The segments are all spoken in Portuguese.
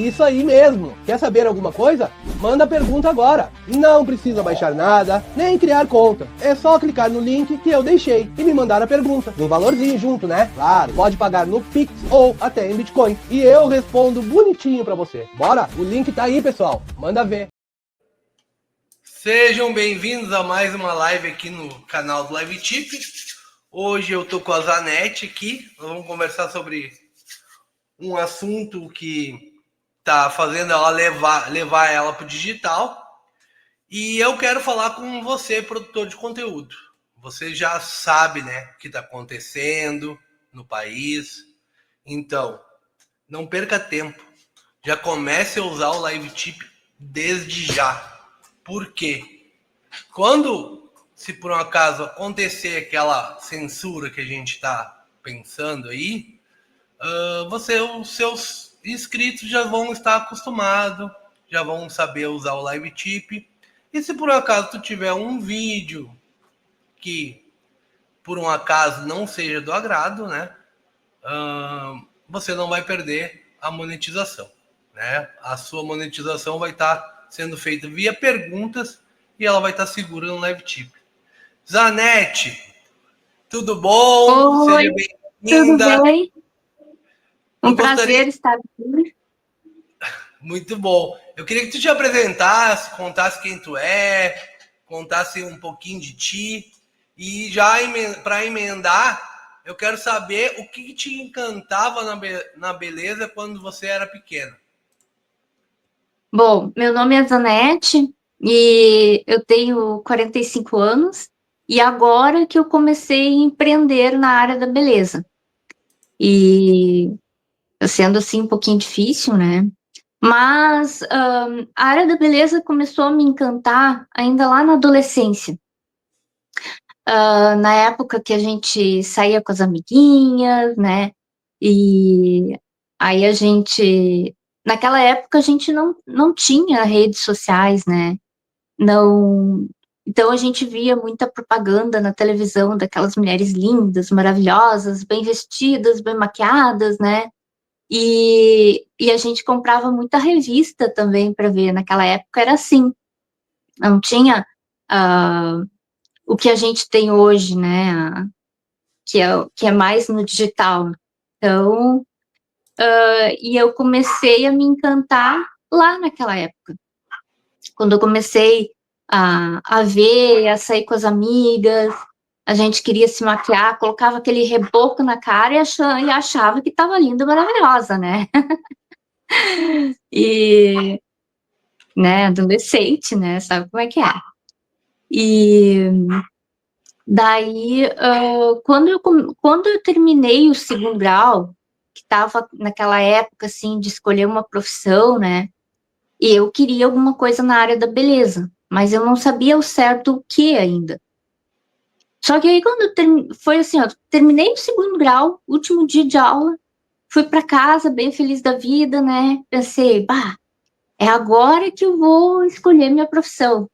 Isso aí mesmo! Quer saber alguma coisa? Manda pergunta agora! Não precisa baixar nada, nem criar conta. É só clicar no link que eu deixei e me mandar a pergunta. Um valorzinho junto, né? Claro, pode pagar no Pix ou até em Bitcoin. E eu respondo bonitinho pra você. Bora? O link tá aí, pessoal. Manda ver. Sejam bem-vindos a mais uma live aqui no canal do Live Tip. Hoje eu tô com a Zanetti aqui. Nós vamos conversar sobre um assunto que tá fazendo ela levar ela pro digital. E eu quero falar com você, produtor de conteúdo. Você já sabe, né, o que está acontecendo no país. Então, não perca tempo. Já comece a usar o Live Tip desde já. Por quê? Quando, se por um acaso acontecer aquela censura que a gente está pensando aí, os seus inscritos já vão estar acostumados, já vão saber usar o Live Tip. E se por um acaso tu tiver um vídeo que por um acaso não seja do agrado, né? Você não vai perder a monetização, né? A sua monetização vai estar sendo feita via perguntas e ela vai estar segura no Live Tip. Zanetti, tudo bom? Oi, Seja tudo bem-vinda. bem? Eu Prazer estar aqui. Muito bom. Eu queria que tu te apresentasse, contasse quem tu é, contasse um pouquinho de ti. E já para emendar, eu quero saber o que te encantava na beleza quando você era pequena. Bom, meu nome é Zanetti e eu tenho 45 anos e agora que eu comecei a empreender na área da beleza. E sendo assim um pouquinho difícil, né? Mas a área da beleza começou a me encantar ainda lá na adolescência. Na época que a gente saía com as amiguinhas, né? E aí naquela época a gente não tinha redes sociais, né? Não, então a gente via muita propaganda na televisão daquelas mulheres lindas, maravilhosas, bem vestidas, bem maquiadas, né? E a gente comprava muita revista também para ver. Naquela época era assim, não tinha o que a gente tem hoje, né? Que é mais no digital. Então, e eu comecei a me encantar lá naquela época. Quando eu comecei a ver, a sair com as amigas, a gente queria se maquiar, colocava aquele reboco na cara e achava que estava linda, maravilhosa, né? E, né, adolescente, né, sabe como é que é. E daí, quando eu terminei o segundo grau, que estava naquela época, assim, de escolher uma profissão, né, e eu queria alguma coisa na área da beleza, mas eu não sabia ao certo o que ainda. Só que aí, foi assim, ó, terminei o segundo grau, último dia de aula, fui para casa bem feliz da vida, né, pensei, bah, é agora que eu vou escolher minha profissão.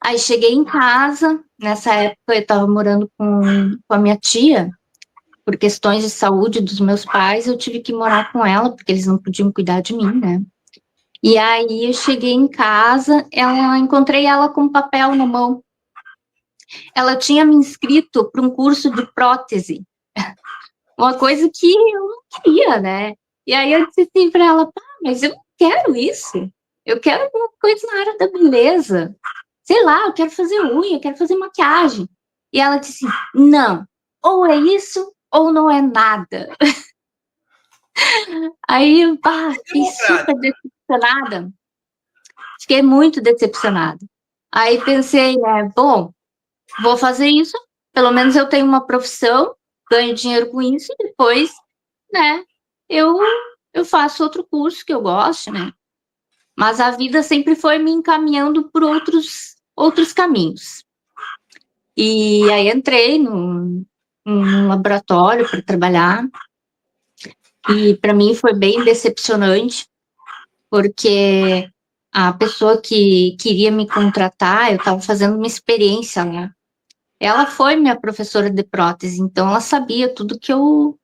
Aí cheguei em casa, nessa época eu estava morando com a minha tia, por questões de saúde dos meus pais, eu tive que morar com ela, porque eles não podiam cuidar de mim, né? E aí eu cheguei em casa, encontrei ela com um papel na mão. Ela tinha me inscrito para um curso de prótese, uma coisa que eu não queria, né? E aí eu disse assim para ela, pá, mas eu não quero isso. Eu quero alguma coisa na área da beleza. Sei lá, eu quero fazer unha, eu quero fazer maquiagem. E ela disse, não, ou é isso ou não é nada. Aí eu fiquei super decepcionada. Fiquei muito decepcionada. Aí pensei, né, bom, vou fazer isso, pelo menos eu tenho uma profissão, ganho dinheiro com isso, e depois, né, eu, eu faço outro curso que eu gosto, né. Mas a vida sempre foi me encaminhando por outros caminhos. E aí entrei num laboratório para trabalhar, e para mim foi bem decepcionante, porque a pessoa que queria me contratar, eu estava fazendo uma experiência lá. Ela foi minha professora de prótese, então ela sabia tudo que eu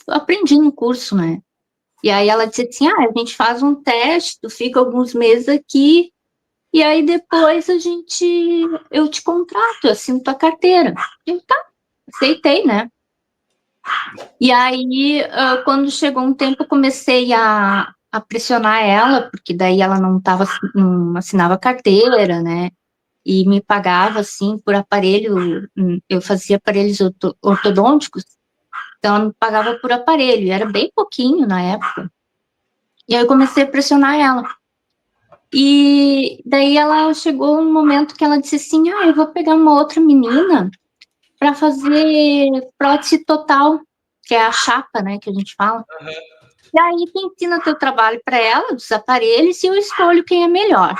aprendi no curso, né? E aí ela disse assim, a gente faz um teste, tu fica alguns meses aqui, e aí depois eu te contrato, eu assino tua carteira. Eu, tá, aceitei, né? E aí, quando chegou um tempo, eu comecei a pressionar ela, porque daí ela não assinava carteira, né? E me pagava, assim, por aparelho, eu fazia aparelhos ortodônticos, então ela me pagava por aparelho, e era bem pouquinho na época. E aí eu comecei a pressionar ela. E daí ela chegou um momento que ela disse assim, eu vou pegar uma outra menina para fazer prótese total, que é a chapa, né, que a gente fala. Uhum. E aí tu ensina teu trabalho para ela, dos aparelhos, e eu escolho quem é melhor.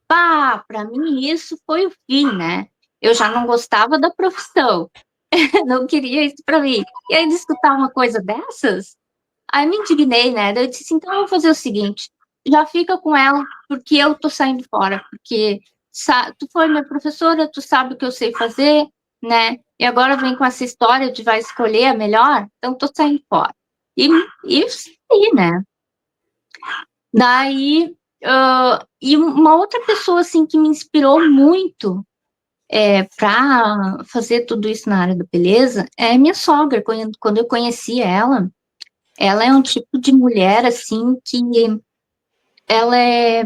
Pá, para mim isso foi o fim, né? Eu já não gostava da profissão, não queria isso para mim. E aí de escutar uma coisa dessas, aí me indignei, né? Daí eu disse assim, então eu vou fazer o seguinte, já fica com ela, porque eu tô saindo fora, porque tu foi minha professora, tu sabe o que eu sei fazer, né? E agora vem com essa história de vai escolher a melhor, então tô saindo fora. E saí, né? Daí, e uma outra pessoa, assim, que me inspirou muito para fazer tudo isso na área da beleza é minha sogra. Quando eu conheci ela é um tipo de mulher, assim, que ela é,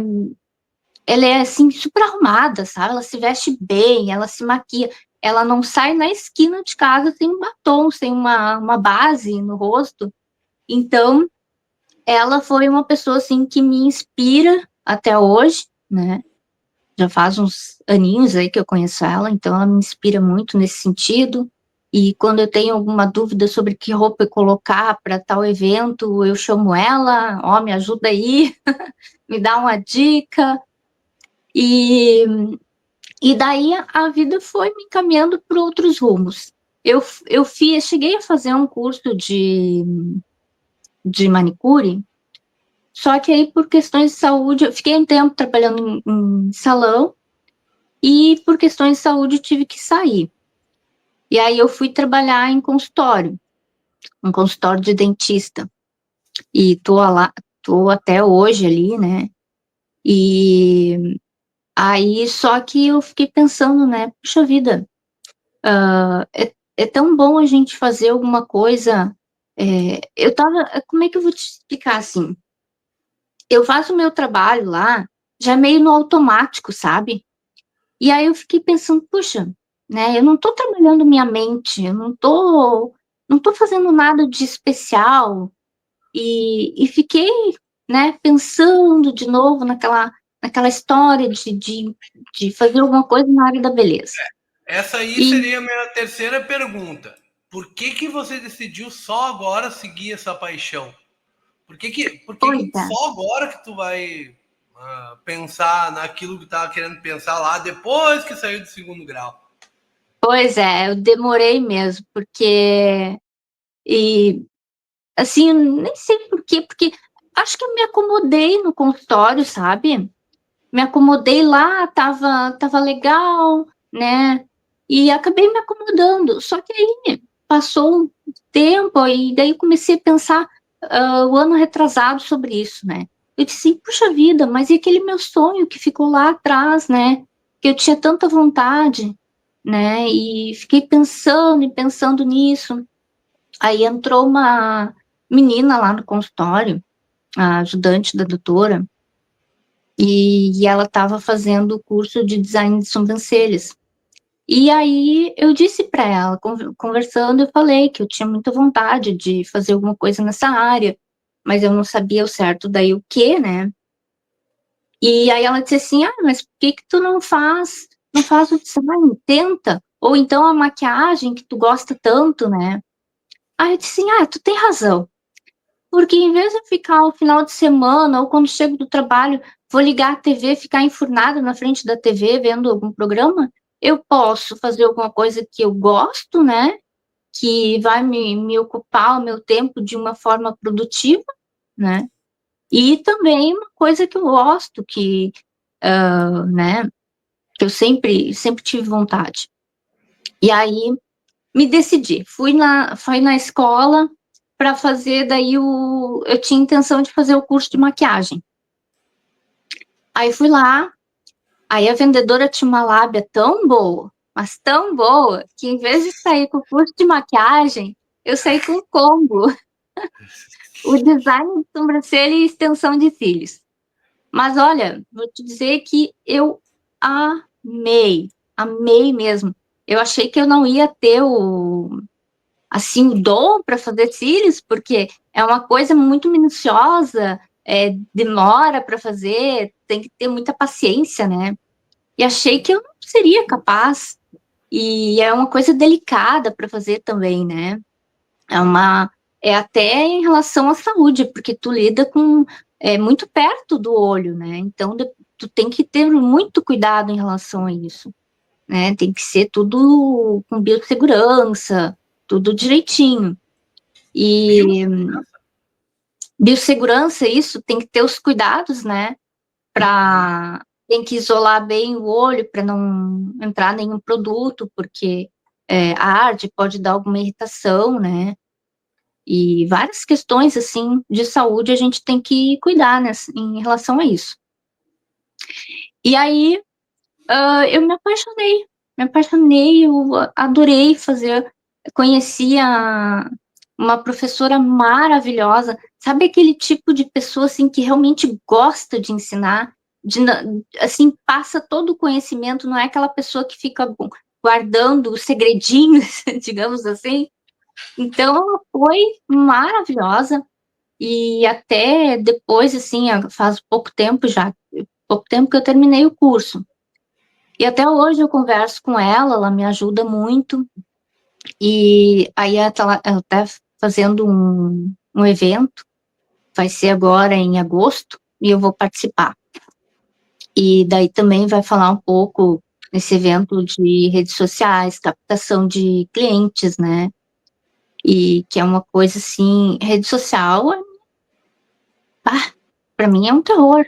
ela é, assim, super arrumada, sabe? Ela se veste bem, ela se maquia. Ela não sai na esquina de casa sem um batom, sem uma base no rosto. Então, ela foi uma pessoa, assim, que me inspira até hoje, né? Já faz uns aninhos aí que eu conheço ela, então ela me inspira muito nesse sentido. E quando eu tenho alguma dúvida sobre que roupa colocar para tal evento, eu chamo ela, me ajuda aí, me dá uma dica. E, e daí a vida foi me encaminhando por outros rumos. Cheguei a fazer um curso de manicure, só que aí por questões de saúde, eu fiquei um tempo trabalhando em salão, e por questões de saúde eu tive que sair. E aí eu fui trabalhar em consultório, um consultório de dentista. E tô até hoje ali, né? E aí, só que eu fiquei pensando, né? Puxa vida, é tão bom a gente fazer alguma coisa. Como é que eu vou te explicar assim? Eu faço o meu trabalho lá, já meio no automático, sabe? E aí eu fiquei pensando, puxa, né? Eu não tô trabalhando minha mente, eu não tô fazendo nada de especial. E fiquei, né, pensando de novo naquela história de fazer alguma coisa na área da beleza. Essa aí E, seria a minha terceira pergunta. Por que que você decidiu só agora seguir essa paixão? Por que que pois é, só agora que tu vai pensar naquilo que tava querendo pensar lá depois que saiu do segundo grau? eu demorei mesmo, e, assim, eu nem sei por quê, porque acho que eu me acomodei no consultório, sabe? Me acomodei lá, tava legal, né? E acabei me acomodando. Só que aí passou um tempo e daí eu comecei a pensar o ano retrasado sobre isso, né? Eu disse, puxa vida, mas e aquele meu sonho que ficou lá atrás, né? Que eu tinha tanta vontade, né? E fiquei pensando e pensando nisso. Aí entrou uma menina lá no consultório, a ajudante da doutora, e ela estava fazendo o curso de design de sobrancelhas. E aí eu disse para ela, conversando, eu falei que eu tinha muita vontade de fazer alguma coisa nessa área, mas eu não sabia o certo daí o que, né? E aí ela disse assim, mas por que tu não faz o design? Tenta. Ou então a maquiagem que tu gosta tanto, né? Aí eu disse assim, tu tem razão. Porque em vez de eu ficar ao final de semana ou quando chego do trabalho, vou ligar a TV, ficar enfurnada na frente da TV vendo algum programa, eu posso fazer alguma coisa que eu gosto, né? Que vai me ocupar o meu tempo de uma forma produtiva, né? E também uma coisa que eu gosto, né? Que eu sempre tive vontade. E aí me decidi, fui na escola para fazer daí eu tinha intenção de fazer o curso de maquiagem. Aí fui lá, aí a vendedora tinha uma lábia tão boa, mas tão boa, que em vez de sair com o curso de maquiagem, eu saí com o combo, o design de sobrancelha e extensão de cílios. Mas olha, vou te dizer que eu amei mesmo. Eu achei que eu não ia ter assim, o dom para fazer cílios, porque é uma coisa muito minuciosa, demora para fazer, tem que ter muita paciência, né? E achei que eu não seria capaz. E é uma coisa delicada para fazer também, né? É até em relação à saúde, porque tu lida com muito perto do olho, né? Então tu tem que ter muito cuidado em relação a isso, né? Tem que ser tudo com biossegurança, tudo direitinho. E biossegurança, isso tem que ter os cuidados, né? Tem que isolar bem o olho para não entrar nenhum produto, porque arde, pode dar alguma irritação, né? E várias questões, assim, de saúde a gente tem que cuidar, né, em relação a isso. E aí, eu me apaixonei, eu adorei fazer, conheci uma professora maravilhosa, sabe aquele tipo de pessoa, assim, que realmente gosta de ensinar, assim, passa todo o conhecimento, não é aquela pessoa que fica guardando os segredinhos, digamos assim. Então, ela foi maravilhosa, e até depois, assim, faz pouco tempo que eu terminei o curso. E até hoje eu converso com ela me ajuda muito, e aí ela tá fazendo um evento, vai ser agora em agosto, e eu vou participar. E daí também vai falar um pouco nesse evento de redes sociais, captação de clientes, né? E que é uma coisa assim, rede social, para mim é um terror,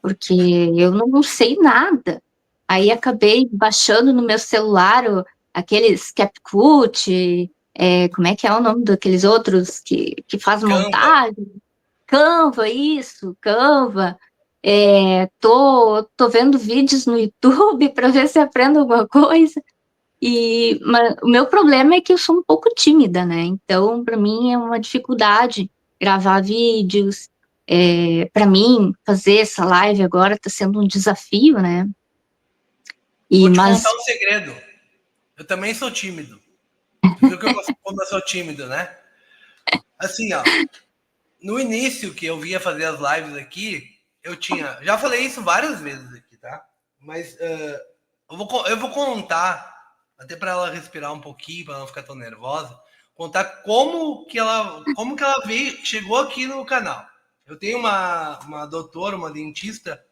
porque eu não sei nada. Aí acabei baixando no meu celular aqueles CapCut, como é que é o nome daqueles outros que faz montagem? Canva, isso, Canva. Tô vendo vídeos no YouTube para ver se aprendo alguma coisa. Mas o meu problema é que eu sou um pouco tímida, né? Então, para mim é uma dificuldade gravar vídeos. Para mim, fazer essa live agora está sendo um desafio, né? Vou te contar um segredo. Eu também sou tímido. Tu viu que como eu sou tímido, né? Assim, ó. No início que eu via fazer as lives aqui, eu tinha. Já falei isso várias vezes aqui, tá? Mas eu vou contar, até para ela respirar um pouquinho, para não ficar tão nervosa, contar como que ela veio, chegou aqui no canal. Eu tenho uma doutora, uma dentista,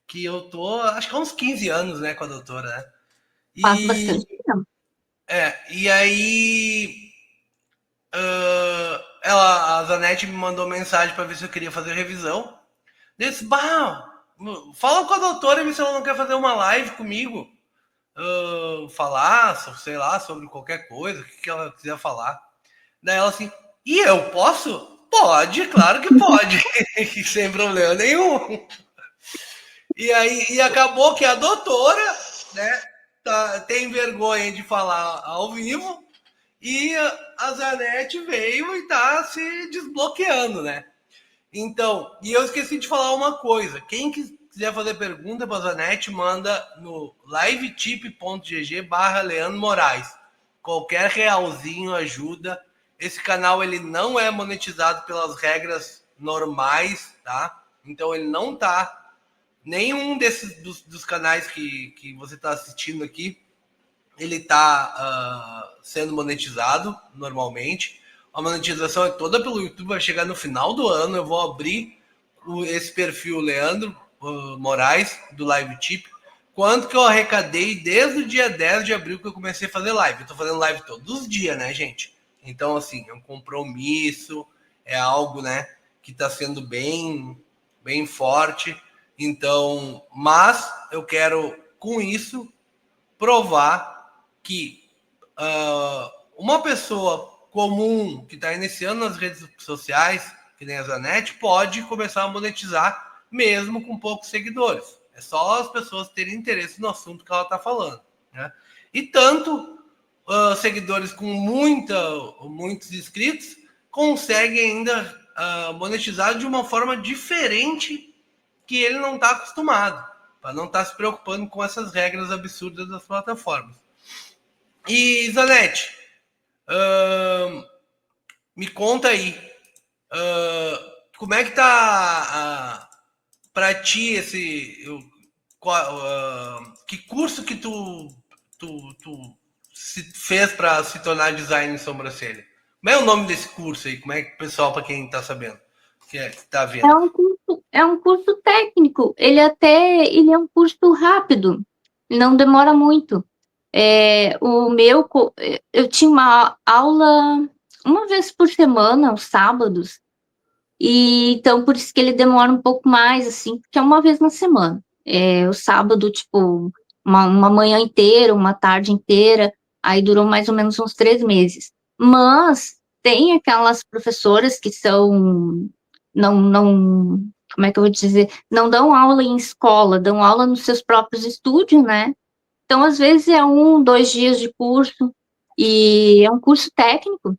que eu tô, acho que há uns 15 anos, né, com a doutora, né? Faz bastante tempo. E aí a Zanetti me mandou mensagem para ver se eu queria fazer revisão. Disse, bah, fala com a doutora e vê se ela não quer fazer uma live comigo. Falar, sei lá, sobre qualquer coisa, o que ela quiser falar. Daí ela assim, e eu posso? Pode, claro que pode. Sem problema nenhum. E aí acabou que a doutora, né, tem vergonha de falar ao vivo, e a Zanetti veio e tá se desbloqueando, né? Então, e eu esqueci de falar uma coisa. Quem quiser fazer pergunta para a Zanetti, manda no livetip.gg/Leandro Moraes. Qualquer realzinho ajuda. Esse canal ele não é monetizado pelas regras normais, tá? Então ele não tá. Nenhum desses dos canais que você está assistindo aqui, ele está sendo monetizado normalmente. A monetização é toda pelo YouTube, vai chegar no final do ano. Eu vou abrir esse perfil Leandro Moraes, do Live Tip. Quanto que eu arrecadei desde o dia 10 de abril que eu comecei a fazer live. Eu tô fazendo live todos os dias, né, gente? Então, assim, é um compromisso, é algo, né, que está sendo bem, bem forte. Então, mas eu quero, com isso, provar que uma pessoa comum que está iniciando nas redes sociais, que nem a Zanetti, pode começar a monetizar mesmo com poucos seguidores. É só as pessoas terem interesse no assunto que ela está falando, né? E tanto seguidores com muitos inscritos conseguem ainda monetizar de uma forma diferente que ele não está acostumado, para não estar se preocupando com essas regras absurdas das plataformas. E, Zanetti, me conta aí, como é que tá para ti esse... que curso que tu fez para se tornar designer em sobrancelha? Como é o nome desse curso aí? Como é que o pessoal, para quem está sabendo, que está vendo? É um curso técnico. Ele é um curso rápido. Não demora muito. Eu tinha uma aula uma vez por semana, aos sábados. E então por isso que ele demora um pouco mais, assim, porque é uma vez na semana. O sábado, tipo, uma manhã inteira, uma tarde inteira. Aí durou mais ou menos uns 3 meses. Mas tem aquelas professoras que são não, como é que eu vou dizer? Não dão aula em escola, dão aula nos seus próprios estúdios, né? Então, às vezes, é 1, 2 dias de curso, e é um curso técnico.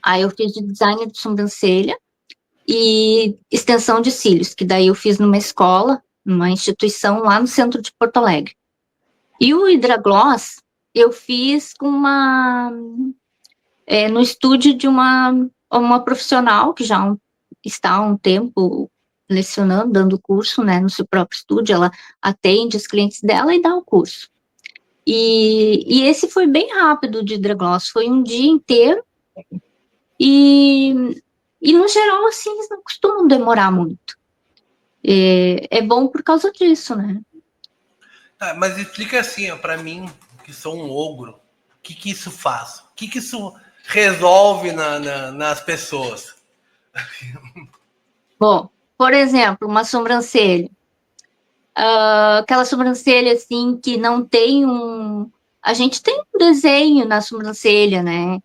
Aí eu fiz de design de sobrancelha e extensão de cílios, que daí eu fiz numa escola, numa instituição lá no centro de Porto Alegre. E o Hidragloss, eu fiz com no estúdio de uma profissional que já está há um tempo lecionando, dando curso, né, no seu próprio estúdio. Ela atende os clientes dela e dá o curso. E esse foi bem rápido de Hidragloss, foi um dia inteiro, e no geral, assim, eles não costumam demorar muito. É bom por causa disso, né? Tá, mas explica assim, para mim, que sou um ogro, o que isso faz? O que isso resolve nas pessoas? Bom, por exemplo, uma sobrancelha. Aquela sobrancelha, assim, que não tem A gente tem um desenho na sobrancelha, né?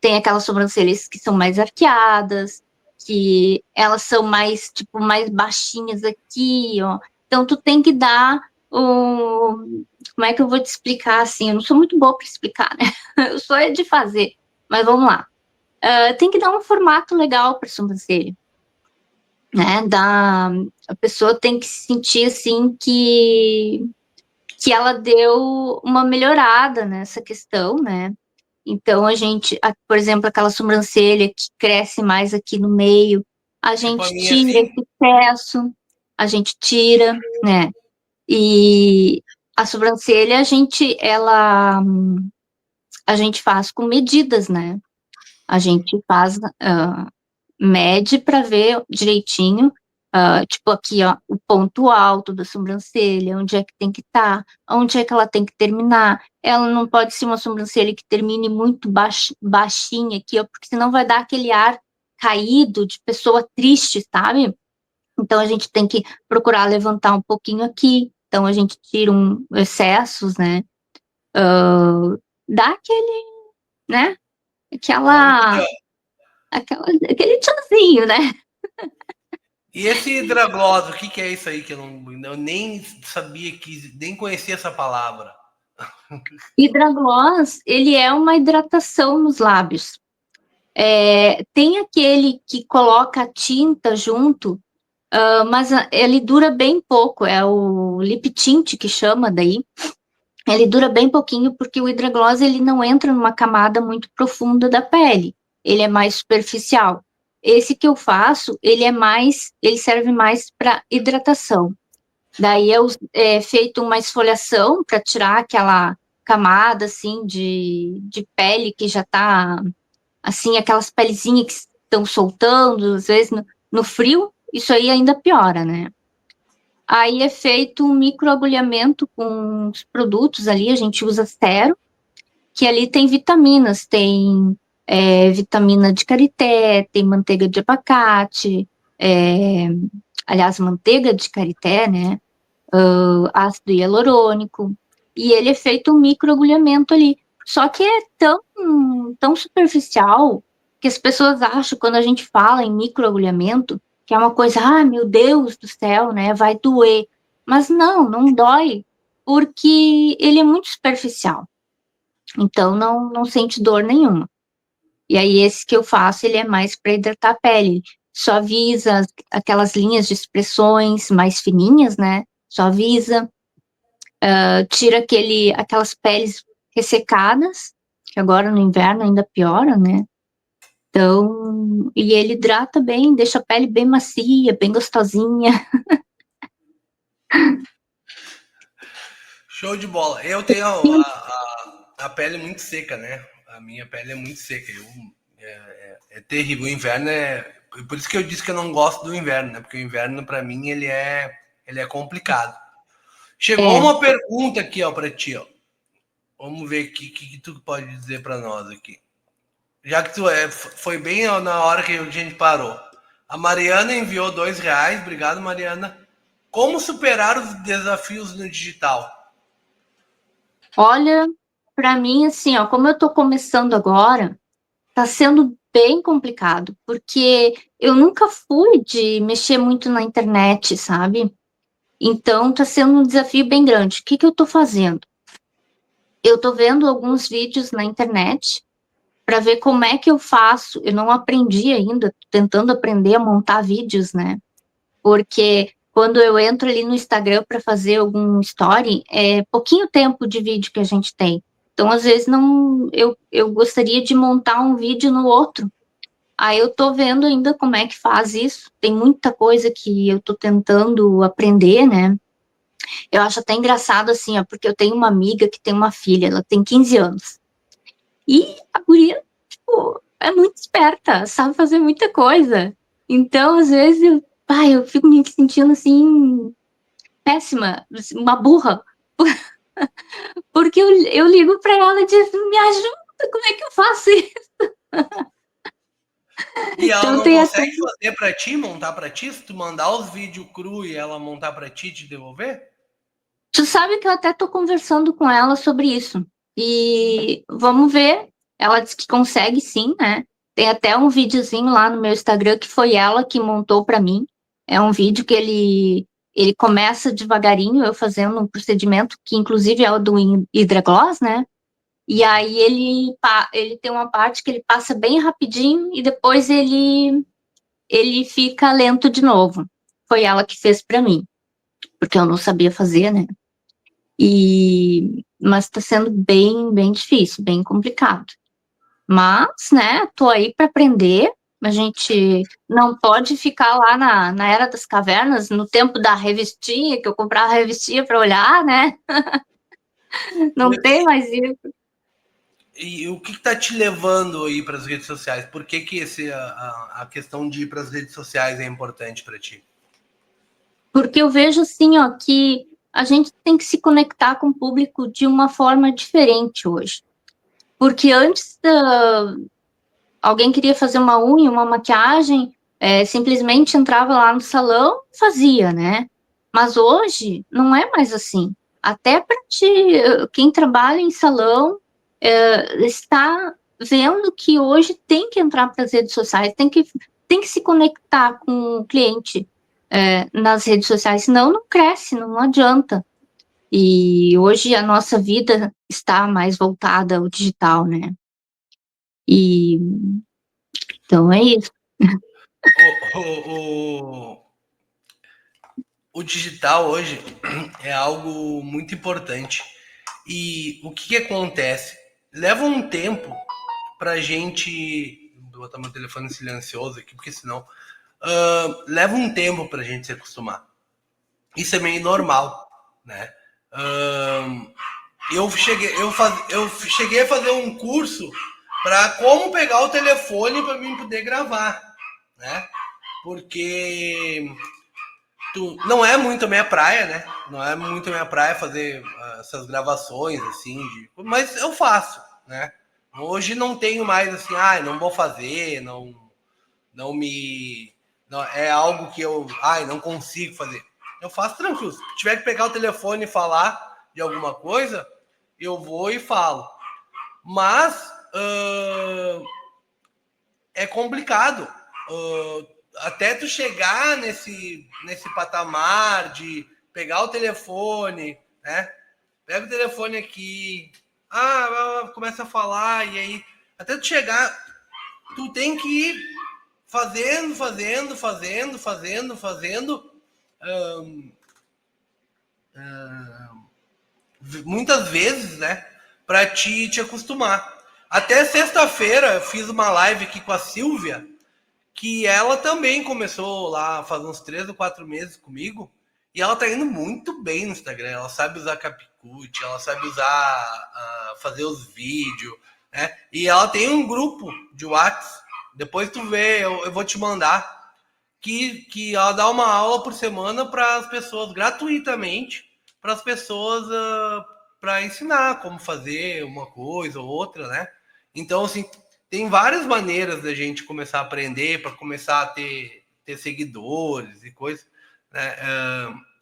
Tem aquelas sobrancelhas que são mais arqueadas, que elas são mais, tipo, mais baixinhas aqui, ó. Então, tu tem que dar como é que eu vou te explicar, assim? Eu não sou muito boa para explicar, né? Eu sou de fazer, mas vamos lá. Tem que dar um formato legal para a sobrancelha, né? A pessoa tem que se sentir, assim, que ela deu uma melhorada nessa questão, né? Então, por exemplo, aquela sobrancelha que cresce mais aqui no meio, a Tipo a gente minha, tira assim? esse excesso, a gente tira, né? E a sobrancelha, a gente faz com medidas, né? A gente mede para ver direitinho, tipo aqui, ó, o ponto alto da sobrancelha, onde é que tem que estar, onde é que ela tem que terminar. Ela não pode ser uma sobrancelha que termine muito baixinha aqui, ó, porque senão vai dar aquele ar caído de pessoa triste, sabe? Então a gente tem que procurar levantar um pouquinho aqui. Então a gente tira excessos, né? Dá aquele, né? Então, Aquele tchozinho, né? e esse hidragloss, o que é isso aí que eu nem sabia, nem conhecia essa palavra? Hidragloss, ele é uma hidratação nos lábios. Tem aquele que coloca a tinta junto, mas ele dura bem pouco, é o lip tint que chama daí. Ele dura bem pouquinho porque o hidragloss ele não entra numa camada muito profunda da pele, ele é mais superficial. Esse que eu faço, ele serve mais para hidratação. Daí é feito uma esfoliação para tirar aquela camada, assim, de pele que já tá, assim, aquelas pelezinhas que estão soltando, às vezes no frio, isso aí ainda piora, né? Aí é feito um microagulhamento com os produtos ali, a gente usa Cero, que ali tem vitaminas, tem vitamina de karité, tem manteiga de abacate, aliás, manteiga de karité, né? Ácido hialurônico, e ele é feito um microagulhamento ali. Só que é tão superficial que as pessoas acham, quando a gente fala em microagulhamento, que é uma coisa, meu Deus do céu, né, vai doer. Mas não dói, porque ele é muito superficial. Então, não sente dor nenhuma. E aí, esse que eu faço, ele é mais para hidratar a pele. Suaviza aquelas linhas de expressões mais fininhas, né? Suaviza, tira aquelas peles ressecadas, que agora no inverno ainda piora, né? Então, e ele hidrata bem, deixa a pele bem macia, bem gostosinha. Show de bola. Eu tenho a pele muito seca, né? A minha pele é muito seca. É terrível. O inverno é. Por isso que eu disse que eu não gosto do inverno, né? Porque o inverno, para mim, ele é complicado. Chegou É, uma pergunta aqui, ó, para ti, ó. Vamos ver o que tu pode dizer para nós aqui. Já que foi bem na hora que a gente parou. A Mariana enviou R$ 2. Obrigado, Mariana. Como superar os desafios no digital? olha, para mim, assim, ó, como eu tô começando agora, tá sendo bem complicado, porque eu nunca fui de mexer muito na internet, sabe? Então, tá sendo um desafio bem grande. O que eu tô fazendo? Eu tô vendo alguns vídeos na internet para ver como é que eu faço. Eu não aprendi ainda, tô tentando aprender a montar vídeos, né? Porque quando eu entro ali no Instagram para fazer algum story, é pouquinho tempo de vídeo que a gente tem. Então, às vezes, não, eu gostaria de montar um vídeo no outro. Aí eu tô vendo ainda como é que faz isso. Tem muita coisa que eu tô tentando aprender, né? Eu acho até engraçado, assim, ó, porque eu tenho uma amiga que tem uma filha, ela tem 15 anos. E a guria, tipo, é muito esperta, sabe fazer muita coisa. Então, às vezes, eu fico me sentindo, assim, péssima, uma burra. Porque eu ligo pra ela e digo, me ajuda, como é que eu faço isso? E ela Então, não tem até... consegue fazer para ti, montar para ti? Se tu mandar os vídeos cru e ela montar para ti e te devolver? Tu sabe que eu até tô conversando com ela sobre isso. E vamos ver. Ela disse que consegue sim, né? Tem até um videozinho lá no meu Instagram que foi ela que montou pra mim. É um vídeo que ele começa devagarinho, eu fazendo um procedimento que inclusive é o do Hidrogloss, né? E aí ele tem uma parte que ele passa bem rapidinho e depois ele fica lento de novo. Foi ela que fez pra mim, porque eu não sabia fazer, né? Mas está sendo bem difícil, bem complicado. Mas, né, tô aí para aprender. A gente não pode ficar lá na era das cavernas, no tempo da revistinha, que eu comprava a revistinha para olhar, né? Não tem mais isso. E o que está te levando aí para as redes sociais? Por que a questão de ir para as redes sociais é importante para ti? Porque eu vejo assim, ó, que a gente tem que se conectar com o público de uma forma diferente hoje. Porque antes alguém queria fazer uma unha, uma maquiagem, simplesmente entrava lá no salão e fazia, né? Mas hoje não é mais assim. Até para quem trabalha em salão está vendo que hoje tem que entrar para as redes sociais, tem que se conectar com o cliente nas redes sociais, senão não cresce, não adianta. E hoje a nossa vida está mais voltada ao digital, né? E então é isso. O, o, o digital hoje é algo muito importante. E o que acontece? Leva um tempo para a gente. Vou botar meu telefone silencioso aqui, porque senão. Leva um tempo para a gente se acostumar. Isso é meio normal, né? Eu cheguei a fazer um curso para como pegar o telefone para mim poder gravar, né? Porque não é muito a minha praia, né? Não é muito a minha praia fazer essas gravações assim, mas eu faço, né? Hoje não tenho mais assim, não vou fazer, não me não, é algo que eu, não consigo fazer. Eu faço tranquilo. Se tiver que pegar o telefone e falar de alguma coisa, eu vou e falo. Mas é complicado. Até tu chegar nesse patamar de pegar o telefone, né? Pega o telefone aqui, começa a falar, e aí, até tu chegar, tu tem que ir fazendo, muitas vezes, né? Pra te acostumar. Até sexta-feira eu fiz uma live aqui com a Silvia, que ela também começou lá faz uns 3 ou 4 meses comigo, e ela tá indo muito bem no Instagram. Ela sabe usar Capcut, ela sabe usar, fazer os vídeos, né? E ela tem um grupo de WhatsApp, depois tu vê, eu vou te mandar, que ela dá uma aula por semana para as pessoas, gratuitamente, para as pessoas, para ensinar como fazer uma coisa ou outra, né? Então, assim, tem várias maneiras da gente começar a aprender, para começar a ter seguidores e coisas, né?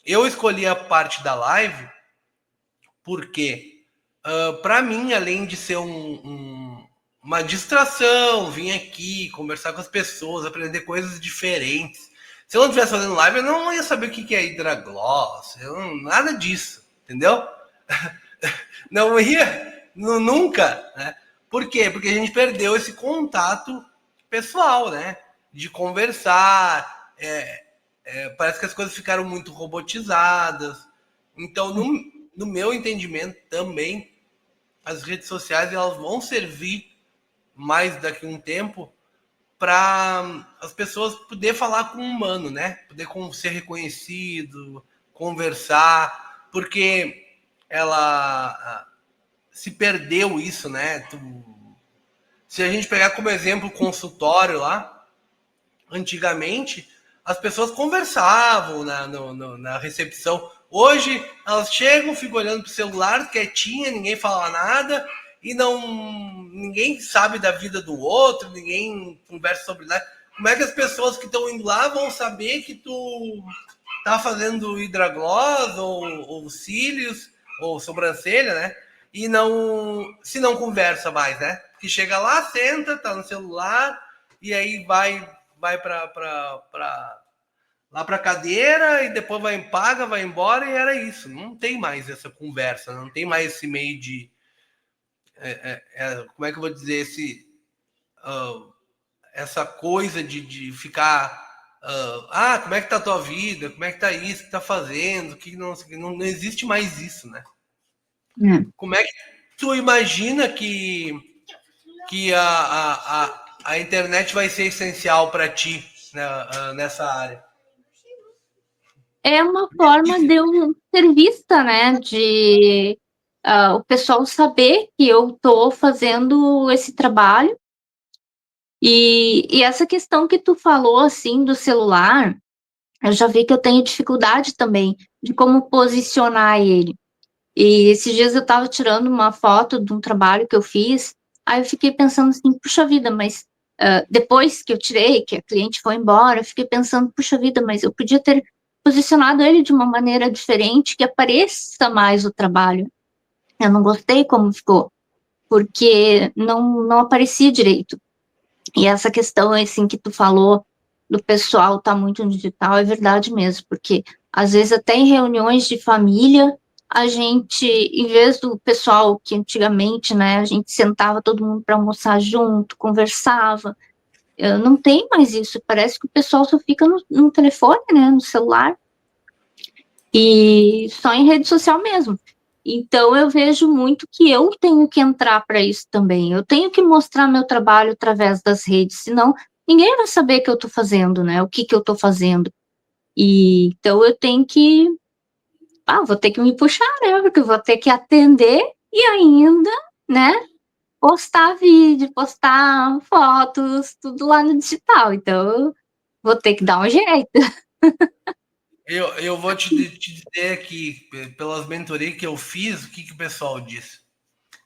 Eu escolhi a parte da live porque, para mim, além de ser uma distração, vir aqui, conversar com as pessoas, aprender coisas diferentes. Se eu não estivesse fazendo live, eu não ia saber o que é hidragloss, nada disso, entendeu? Não ia, nunca, né? Por quê? Porque a gente perdeu esse contato pessoal, né? De conversar, parece que as coisas ficaram muito robotizadas. Então, no meu entendimento também, as redes sociais elas vão servir mais daqui a um tempo para as pessoas poder falar com o humano, né? Poder ser reconhecido, conversar, porque ela se perdeu isso, né? Se a gente pegar como exemplo o consultório lá, antigamente as pessoas conversavam na recepção. Hoje elas chegam, ficam olhando pro celular, quietinha, ninguém fala nada, e ninguém sabe da vida do outro, ninguém conversa sobre nada. Como é que as pessoas que estão indo lá vão saber que tu tá fazendo hidragloss ou cílios ou sobrancelha, né? E se não conversa mais, né? Que chega lá, senta, tá no celular e aí vai lá para a cadeira e depois paga, vai embora e era isso. Não tem mais essa conversa, não tem mais esse meio de como é que eu vou dizer, essa coisa de ficar como é que tá a tua vida, como é que tá isso, o que tá fazendo, que não existe mais isso, né? Como é que tu imagina que a internet vai ser essencial para ti, né, nessa área? É uma forma de eu ser vista, né? De o pessoal saber que eu estou fazendo esse trabalho. E essa questão que tu falou, assim, do celular, eu já vi que eu tenho dificuldade também de como posicionar ele. E esses dias eu estava tirando uma foto de um trabalho que eu fiz, aí eu fiquei pensando assim, puxa vida, mas depois que eu tirei, que a cliente foi embora, eu fiquei pensando, puxa vida, mas eu podia ter posicionado ele de uma maneira diferente, que apareça mais o trabalho. Eu não gostei como ficou, porque não aparecia direito. E essa questão, assim, que tu falou, do pessoal tá muito no digital, é verdade mesmo, porque às vezes até em reuniões de família, a gente, em vez do pessoal que antigamente, né, a gente sentava todo mundo para almoçar junto, conversava, não tem mais isso, parece que o pessoal só fica no telefone, né, no celular, e só em rede social mesmo. Então, eu vejo muito que eu tenho que entrar para isso também. Eu tenho que mostrar meu trabalho através das redes, senão ninguém vai saber o que eu estou fazendo, né? O que eu estou fazendo. E então eu tenho que, vou ter que me puxar, né? Porque eu vou ter que atender e ainda, né? Postar vídeo, postar fotos, tudo lá no digital. Então, eu vou ter que dar um jeito. Eu vou te dizer aqui, pelas mentorias que eu fiz, o que o pessoal disse.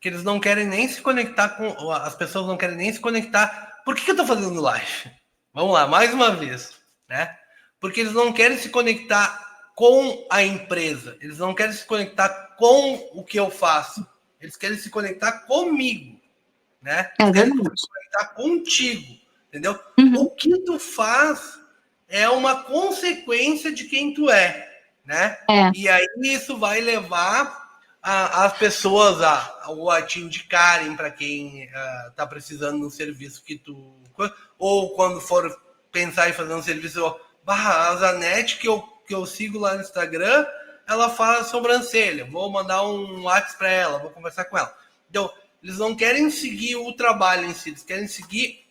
Que eles não querem nem se conectar com. As pessoas não querem nem se conectar. Por que eu tô fazendo live? Vamos lá, mais uma vez, né? Porque eles não querem se conectar com a empresa. Eles não querem se conectar com o que eu faço. Eles querem se conectar comigo. né? É Eles querem verdade. se conectar contigo, entendeu? Uhum. O que tu faz é uma consequência de quem tu é, né? É, E aí isso vai levar as pessoas a te indicarem para quem está precisando de um serviço que tu... Ou quando for pensar em fazer um serviço... A Zanetti, que eu sigo lá no Instagram, ela fala sobrancelha. Vou mandar um WhatsApp para ela, vou conversar com ela. Então, eles não querem seguir o trabalho em si, eles querem seguir,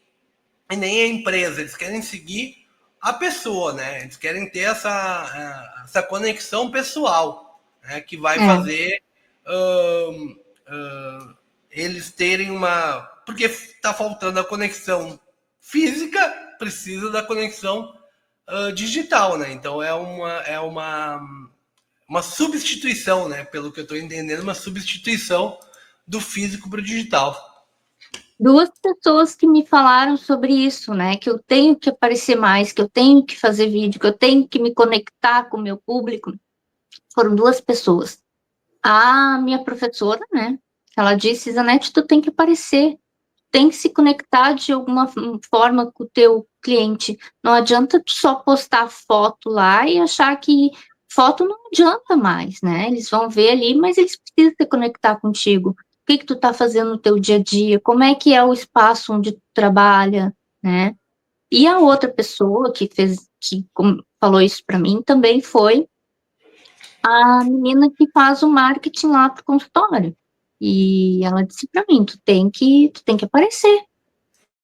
e nem a empresa, eles querem seguir a pessoa, né? Eles querem ter essa conexão pessoal, né? Que vai é. fazer eles terem uma... Porque está faltando a conexão física, precisa da conexão digital, né? Então uma substituição, né? Pelo que eu estou entendendo, uma substituição do físico para o digital. Duas pessoas que me falaram sobre isso, né? Que eu tenho que aparecer mais, que eu tenho que fazer vídeo, que eu tenho que me conectar com o meu público. Foram duas pessoas. A minha professora, né? Ela disse, Zanetti, tu tem que aparecer, tem que se conectar de alguma forma com o teu cliente. Não adianta tu só postar foto lá e achar que foto não adianta mais, né? Eles vão ver ali, mas eles precisam se conectar contigo. O que tu tá fazendo no teu dia a dia? Como é que é o espaço onde tu trabalha, né? E a outra pessoa que falou isso para mim também foi a menina que faz o marketing lá pro consultório. E ela disse para mim, tu tem que aparecer.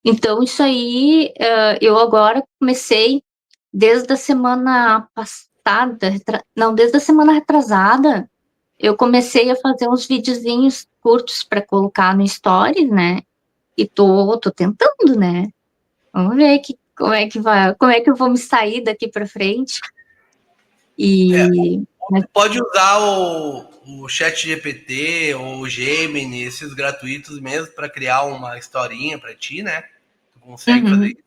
Então, isso aí, eu agora comecei desde a semana passada, não, desde a semana retrasada, eu comecei a fazer uns videozinhos curtos para colocar no Stories, né? E tô tentando, né? Vamos ver como é que vai, como é que eu vou me sair daqui para frente. E Pode usar o Chat GPT ou o Gemini, esses gratuitos mesmo, para criar uma historinha para ti, né? Tu consegue fazer uhum, isso.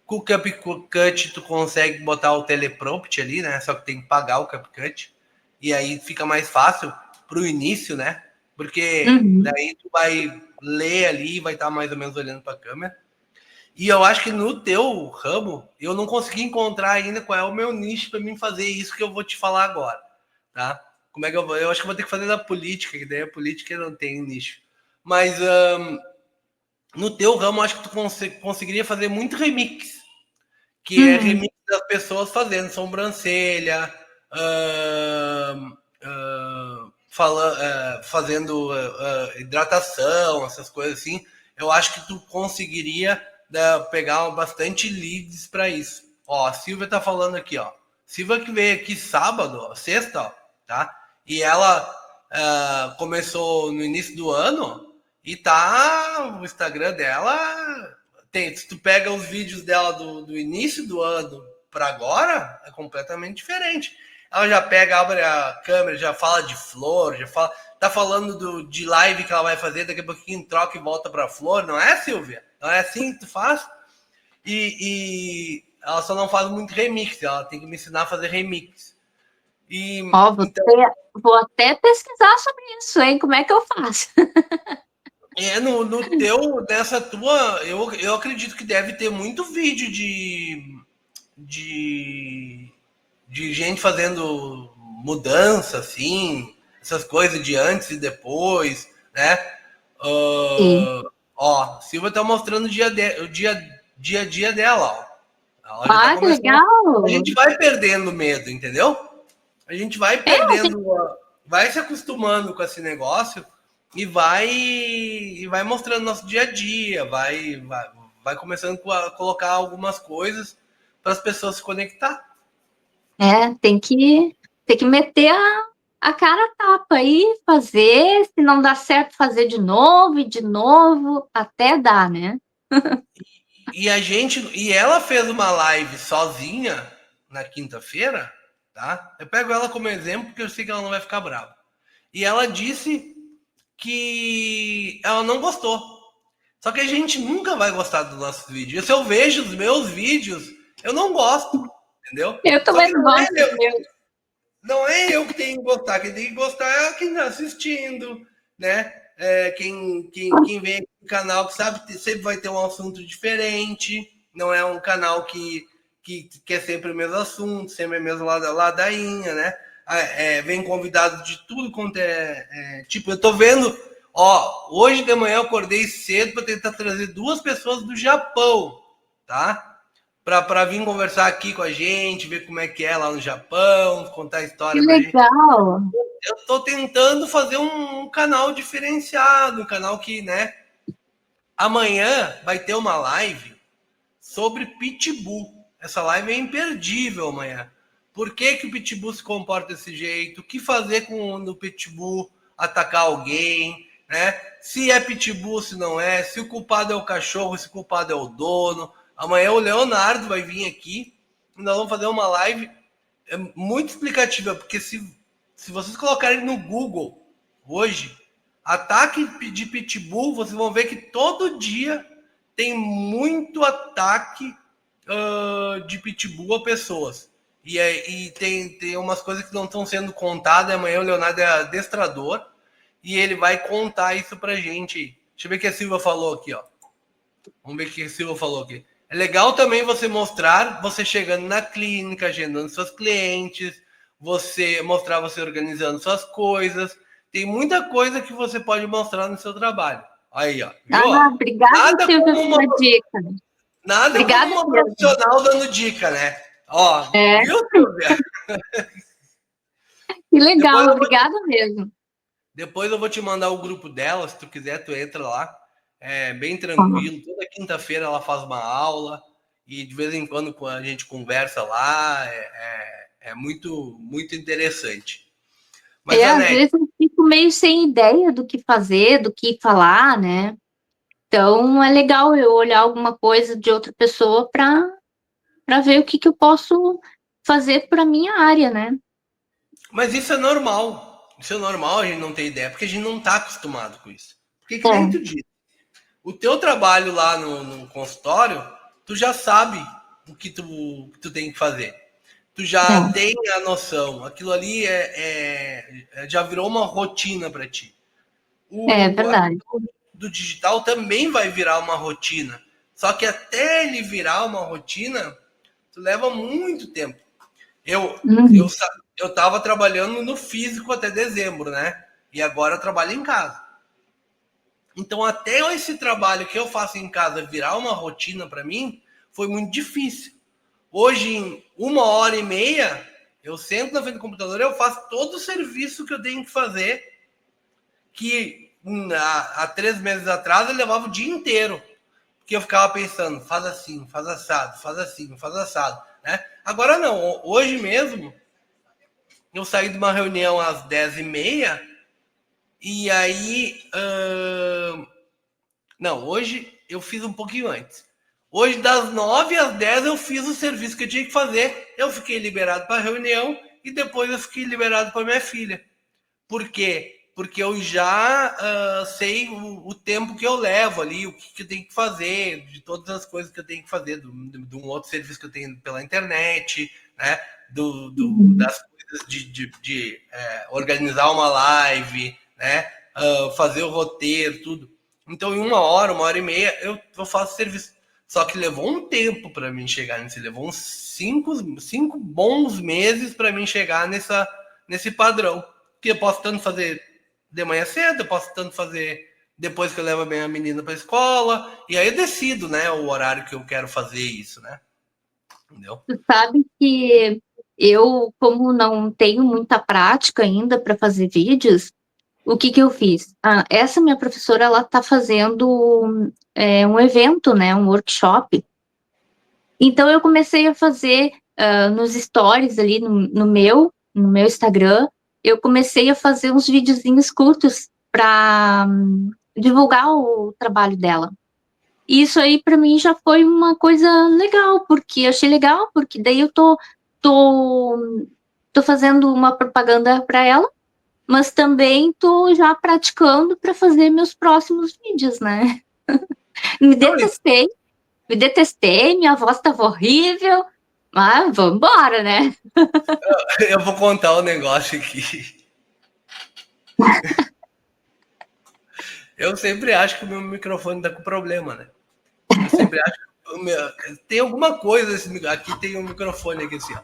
Com o CapCut, tu consegue botar o teleprompt ali, né? Só que tem que pagar o CapCut. E aí fica mais fácil pro início, né? Porque uhum. daí tu vai ler ali e vai estar mais ou menos olhando para a câmera. E eu acho que no teu ramo, eu não consegui encontrar ainda qual é o meu nicho para mim fazer isso que eu vou te falar agora, tá? Como é que eu vou? Eu acho que eu vou ter que fazer da política, que daí a política não tem nicho. Mas no teu ramo, acho que tu conseguiria fazer muito remix, que é Uhum. remix das pessoas fazendo sobrancelha, fazendo hidratação, essas coisas assim. Eu acho que tu conseguiria pegar bastante leads para isso. Ó, a Silvia tá falando aqui, ó. Silvia que veio aqui sábado, ó, sexta, ó, tá? E ela começou no início do ano e tá o Instagram dela tem, se tu pega os vídeos dela do início do ano para agora, é completamente diferente. Ela já pega, abre a câmera, já fala de flor, já fala, tá falando de live que ela vai fazer, daqui a pouquinho troca e volta para flor, não é, Silvia? Não é assim que tu faz? E ela só não faz muito remix, ela tem que me ensinar a fazer remix. E Ó, então vou até pesquisar sobre isso, hein? Como é que eu faço? no teu, nessa tua, eu acredito que deve ter muito vídeo de, de gente fazendo mudança, assim, essas coisas de antes e depois, né? Sim. Ó, Silvia tá mostrando dia a dia dela, ó. Ela já tá Ah, que começando. A legal! gente vai perdendo medo, entendeu? A gente vai É, perdendo, vai se acostumando com esse negócio e vai mostrando nosso dia a dia, vai começando a colocar algumas coisas para as pessoas se conectar. tem que meter a cara a tapa aí, fazer, se não dá certo, fazer de novo e de novo, até dar, né? E ela fez uma live sozinha na quinta-feira, tá? Eu pego ela como exemplo porque eu sei que ela não vai ficar brava. E ela disse que ela não gostou. Só que a gente nunca vai gostar dos nossos vídeos. Se eu vejo os meus vídeos, eu não gosto, entendeu? Eu Só também que não gosto do meu. não é eu que tenho que gostar, quem tem que gostar é quem está assistindo, né? Quem vem aqui no canal que sabe que sempre vai ter um assunto diferente, não é um canal que é sempre o mesmo assunto, sempre a mesma ladainha, né? Vem convidado de tudo quanto tipo, eu tô vendo, ó, hoje de manhã eu acordei cedo para tentar trazer 2 pessoas do Japão, tá? Para vir conversar aqui com a gente, ver como é que é lá no Japão, contar a Que história pra gente. legal! Eu tô tentando fazer um canal diferenciado, um canal que, né? Amanhã vai ter uma live sobre Pitbull. Essa live é imperdível amanhã. Por que o Pitbull se comporta desse jeito? O que fazer quando o Pitbull atacar alguém? Né? Se é Pitbull, se não é. Se o culpado é o cachorro, se o culpado é o dono. Amanhã o Leonardo vai vir aqui. E nós vamos fazer uma live muito explicativa. Porque se vocês colocarem no Google hoje, ataque de Pitbull, vocês vão ver que todo dia tem muito ataque de Pitbull a pessoas. E tem umas coisas que não estão sendo contadas. Amanhã o Leonardo é adestrador e ele vai contar isso pra gente. Deixa eu ver o que a Silvia falou aqui, ó. Vamos ver o que a Silvia falou aqui. É legal também você mostrar você chegando na clínica, agendando seus clientes, você mostrar você organizando suas coisas. Tem muita coisa que você pode mostrar no seu trabalho. Aí, ó. Viu? Obrigada, Nada Silvia, como pela dica. Nada Obrigada, como uma profissional dando dica, né? Ó, viu, Silvia? Que legal, obrigada mesmo. Depois eu vou te mandar o grupo dela, se tu quiser, tu entra lá. É bem tranquilo. Toda quinta-feira ela faz uma aula e de vez em quando a gente conversa lá. É muito, muito interessante. Mas, às vezes eu fico meio sem ideia do que fazer, do que falar, né? Então é legal eu olhar alguma coisa de outra pessoa para ver o que eu posso fazer para minha área, né? Mas isso é normal. Isso é normal a gente não ter ideia, porque a gente não está acostumado com isso. Porque que nem tu disse. O teu trabalho lá no consultório, tu já sabe o que tu tem que fazer. Tu já tem a noção. Aquilo ali já virou uma rotina para ti. É verdade. Do digital também vai virar uma rotina. Só que até ele virar uma rotina, tu leva muito tempo. Eu estava trabalhando no físico até dezembro, né? E agora eu trabalho em casa. Então, até esse trabalho que eu faço em casa virar uma rotina para mim, foi muito difícil. Hoje, em 1h30, eu sento na frente do computador e eu faço todo o serviço que eu tenho que fazer, que há 3 meses atrás eu levava o dia inteiro. Porque eu ficava pensando, faz assim, faz assado, faz assim, faz assado. Né? Agora não, hoje mesmo, eu saí de uma reunião às 10h30 e aí... Não, hoje eu fiz um pouquinho antes. Hoje, das 9 às 10, eu fiz o serviço que eu tinha que fazer. Eu fiquei liberado para a reunião e depois eu fiquei liberado para minha filha. Por quê? Porque eu já sei o tempo que eu levo ali, o que eu tenho que fazer, de todas as coisas que eu tenho que fazer, de um outro serviço que eu tenho pela internet, né? Das coisas de organizar uma live, né? Fazer o roteiro, tudo. Então, em 1h30, eu faço serviço. Só que levou um tempo para mim chegar nisso. Levou uns 5 bons meses para mim chegar nesse padrão. Que eu posso tanto fazer de manhã cedo, eu posso tanto fazer depois que eu levo a minha menina para a escola. E aí eu decido, né, o horário que eu quero fazer isso, né? Entendeu? Tu sabe que eu, como não tenho muita prática ainda para fazer vídeos, o que eu fiz? Essa minha professora, ela tá fazendo um evento, né, um workshop. Então eu comecei a fazer nos stories ali no meu Instagram, eu comecei a fazer uns videozinhos curtos para divulgar o trabalho dela. E isso aí para mim já foi uma coisa legal, porque achei legal, porque daí eu tô fazendo uma propaganda para ela, mas também tô já praticando para fazer meus próximos vídeos, né? Me detestei, minha voz estava horrível, mas vamos embora, né? Eu vou contar um negócio aqui. Eu sempre acho que o meu microfone tá com problema, né? Eu sempre acho que tem alguma coisa nesse aqui tem um microfone aqui assim, ó.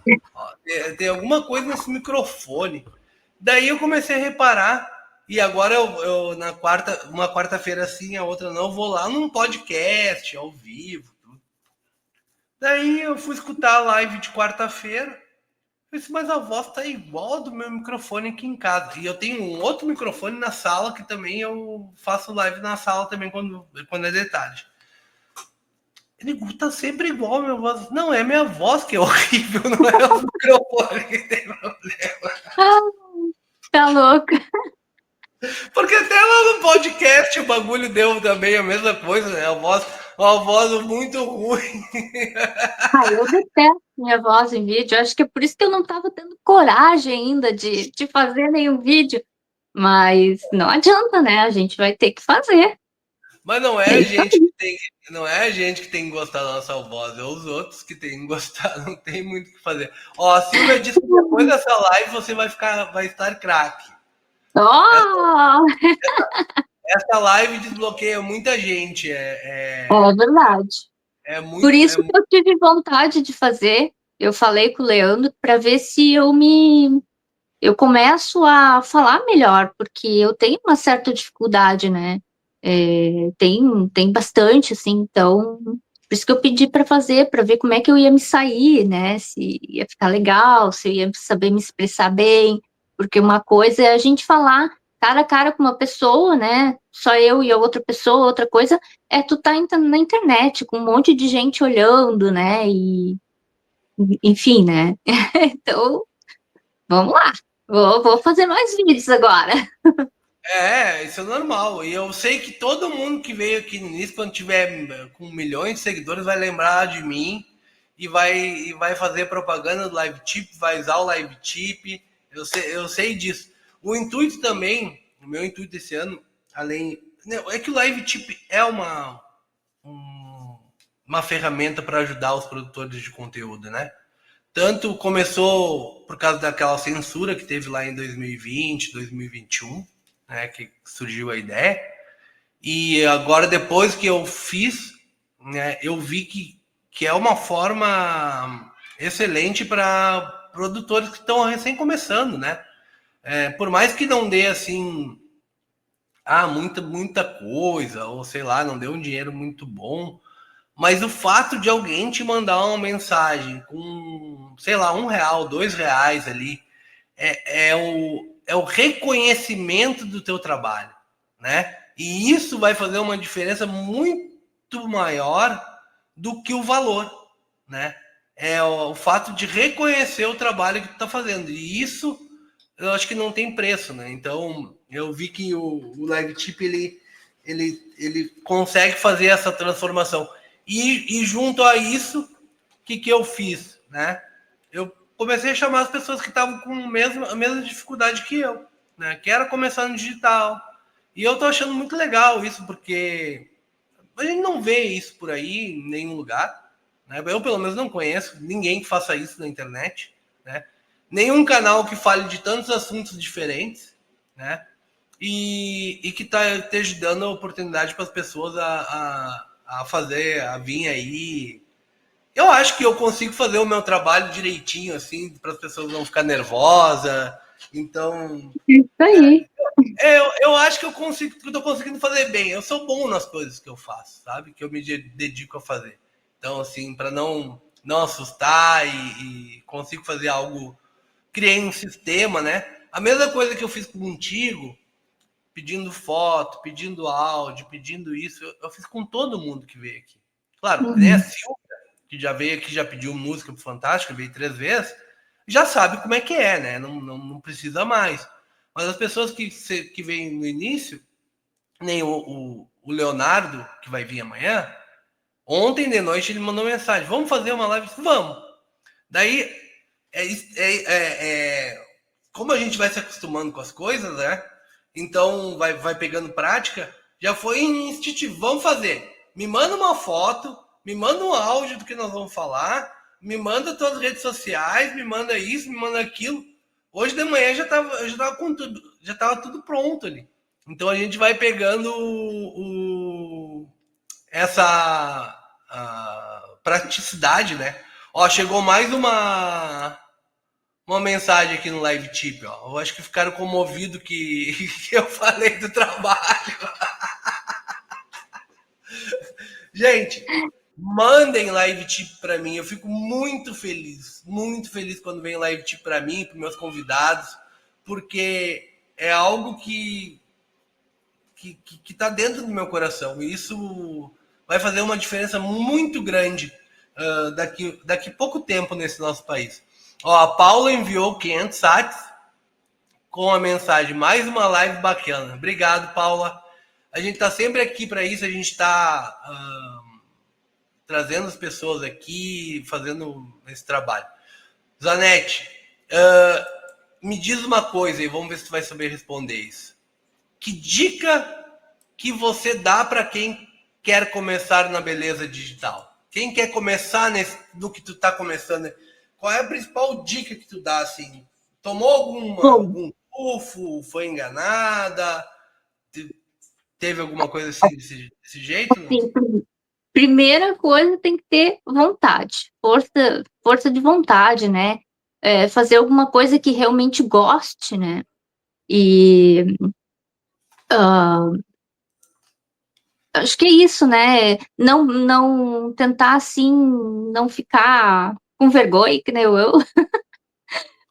Tem alguma coisa nesse microfone. Daí eu comecei a reparar e agora eu na uma quarta-feira assim, a outra não, eu vou lá num podcast ao vivo. Daí eu fui escutar a live de quarta-feira. Eu disse, mas a voz tá igual do meu microfone aqui em casa. E eu tenho um outro microfone na sala que também eu faço live na sala também quando é detalhe. Ele tá sempre igual a minha voz. Não, é minha voz que é horrível, não é o microfone que tem problema. Ah, tá louca. Porque até lá no podcast o bagulho deu também a mesma coisa, né? Uma voz muito ruim. Ah, eu detesto minha voz em vídeo. Acho que é por isso que eu não estava tendo coragem ainda de fazer nenhum vídeo. Mas não adianta, né? A gente vai ter que fazer. Mas não é É a isso gente aí. que tem, não é a gente que tem que gostar da nossa voz, é os outros que tem que gostar, não tem muito o que fazer. Ó, a Silvia disse que depois dessa live você vai estar craque. Essa, Oh, essa live desbloqueia muita gente, é verdade. é Por muito, isso que eu tive vontade de fazer. Eu falei com o Leandro para ver se eu começo a falar melhor, porque eu tenho uma certa dificuldade, né? Tem bastante, assim, então, por isso que eu pedi para fazer, para ver como é que eu ia me sair, né? Se ia ficar legal, se eu ia saber me expressar bem, porque uma coisa é a gente falar cara a cara com uma pessoa, né? Só eu e a outra pessoa, outra coisa é tu tá na internet com um monte de gente olhando, né? E, enfim, né? Então, vamos lá. Vou fazer mais vídeos agora. isso é normal. E eu sei que todo mundo que veio aqui no início, quando tiver com milhões de seguidores, vai lembrar de mim e vai fazer propaganda do Live Tip, vai usar o Live Tip. Eu sei disso. O intuito também, o meu intuito esse ano, além. É que o Live Tip é uma ferramenta para ajudar os produtores de conteúdo, né? Tanto começou por causa daquela censura que teve lá em 2020, 2021, né, que surgiu a ideia. E agora, depois que eu fiz, né, eu vi que é uma forma excelente para produtores que estão recém começando, né? Por mais que não dê assim, muita coisa, ou sei lá, não dê um dinheiro muito bom, mas o fato de alguém te mandar uma mensagem com, sei lá, R$ 1, R$ 2 ali, é o reconhecimento do teu trabalho, né? E isso vai fazer uma diferença muito maior do que o valor, né? É o fato de reconhecer o trabalho que tu está fazendo. E isso eu acho que não tem preço, né? Então eu vi que o Live Tip ele consegue fazer essa transformação. E junto a isso, o que eu fiz, né? Eu comecei a chamar as pessoas que estavam com a mesma dificuldade que eu, né? Que era começar no digital. E eu tô achando muito legal isso, porque a gente não vê isso por aí em nenhum lugar, né? Eu, pelo menos, não conheço ninguém que faça isso na internet, né? Nenhum canal que fale de tantos assuntos diferentes, né? E que esteja dando a oportunidade para as pessoas a fazer, a vir aí. Eu acho que eu consigo fazer o meu trabalho direitinho, assim, para as pessoas não ficar nervosas. Então, Isso aí. eu acho que que eu tô conseguindo fazer bem. Eu sou bom nas coisas que eu faço, sabe? Que eu me dedico a fazer. Então, assim, para não assustar e consigo fazer algo, criei um sistema, né? A mesma coisa que eu fiz contigo, pedindo foto, pedindo áudio, pedindo isso, eu fiz com todo mundo que veio aqui. Claro, nem a Uhum. Silvia, que já veio aqui, já pediu música pro Fantástico, veio 3 vezes, já sabe como é que é, né? Não precisa mais. Mas as pessoas que vêm no início, nem o Leonardo, que vai vir amanhã, ontem de noite ele mandou mensagem: vamos fazer uma live? Vamos. Daí, como a gente vai se acostumando com as coisas, né? Então vai pegando prática, já foi instintivo. Vamos fazer. Me manda uma foto, me manda um áudio do que nós vamos falar, me manda tuas redes sociais, me manda isso, me manda aquilo. Hoje de manhã já tava com tudo, já tava tudo pronto ali. Então a gente vai pegando essa praticidade, né? Ó, chegou mais uma mensagem aqui no Live Tip, ó. Eu acho que ficaram comovidos que eu falei do trabalho. Gente, mandem live tip para mim. Eu fico muito feliz quando vem live tip para mim, para meus convidados, porque é algo que está dentro do meu coração. E isso vai fazer uma diferença muito grande daqui pouco tempo nesse nosso país. Ó, a Paula enviou 500 sats com a mensagem: mais uma live bacana. Obrigado, Paula. A gente está sempre aqui para isso. A gente está trazendo as pessoas aqui, fazendo esse trabalho. Zanetti, me diz uma coisa e vamos ver se tu vai saber responder isso. Que dica que você dá para quem quer começar na beleza digital? Quem quer começar no que tu está começando? Qual é a principal dica que tu dá, assim? Tomou algum tufo? Foi enganada? Teve alguma coisa assim, desse jeito? Não? Sim, primeira coisa, tem que ter vontade, força de vontade, né? Fazer alguma coisa que realmente goste, né? E acho que é isso, né? Não tentar, assim, não ficar com vergonha, que nem eu,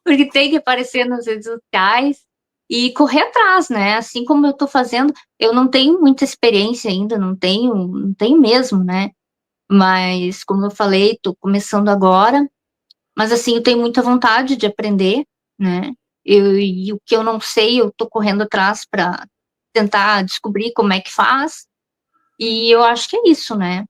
porque tem que aparecer nas redes sociais e correr atrás, né? Assim como eu tô fazendo, eu não tenho muita experiência ainda, não tenho mesmo, né? Mas, como eu falei, tô começando agora, mas assim, eu tenho muita vontade de aprender, né? E o que eu não sei, eu tô correndo atrás para tentar descobrir como é que faz, e eu acho que é isso, né?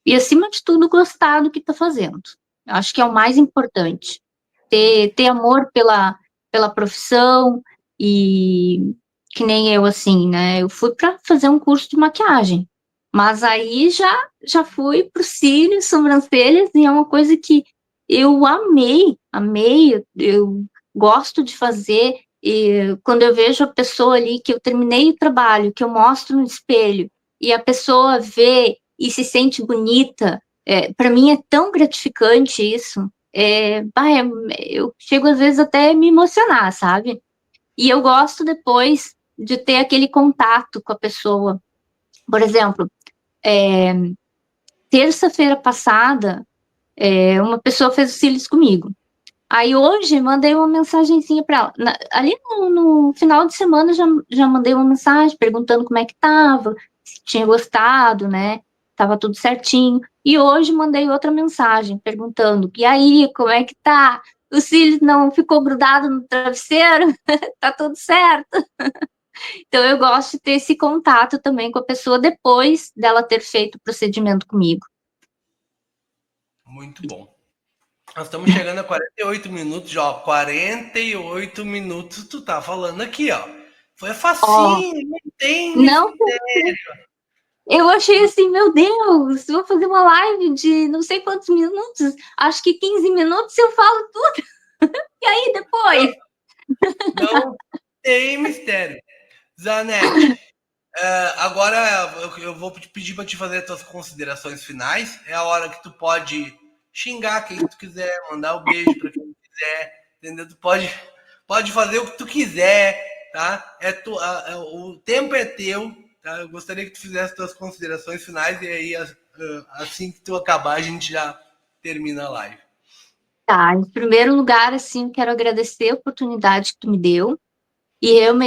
E acima de tudo, gostar do que tá fazendo. Acho que é o mais importante. Ter amor pela profissão, e que nem eu, assim, né? Eu fui para fazer um curso de maquiagem, mas aí já fui pro cílios, sobrancelhas, e é uma coisa que eu amei, eu gosto de fazer, e quando eu vejo a pessoa ali, que eu terminei o trabalho, que eu mostro no espelho, e a pessoa vê e se sente bonita, para mim é tão gratificante isso. Eu chego às vezes até a me emocionar, sabe? E eu gosto depois de ter aquele contato com a pessoa. Por exemplo, terça-feira passada, uma pessoa fez os cílios comigo. Aí hoje mandei uma mensagenzinha para ela. Ali no final de semana já mandei uma mensagem perguntando como é que tava, se tinha gostado, né? Tava tudo certinho. E hoje mandei outra mensagem perguntando: e aí, como é que tá? O cílio não ficou grudado no travesseiro? Tá tudo certo? Então eu gosto de ter esse contato também com a pessoa depois dela ter feito o procedimento comigo. Muito bom. Nós estamos chegando a 48 minutos, já, ó. 48 minutos tu tá falando aqui, ó. Foi Ó, facinho, não tem não, mistério. eu achei assim, meu Deus, vou fazer uma live de não sei quantos minutos, acho que 15 minutos eu falo tudo. E aí depois? Não tem mistério. Zanetti, agora eu vou te pedir para te fazer as tuas considerações finais. É a hora que tu pode xingar quem tu quiser, mandar um beijo para quem tu quiser, entendeu? Tu pode fazer o que tu quiser, tá? O tempo é teu, tá? Eu gostaria que tu fizesse as tuas considerações finais e aí assim que tu acabar a gente já termina a live. Tá, em primeiro lugar, assim, quero agradecer a oportunidade que tu me deu, e realmente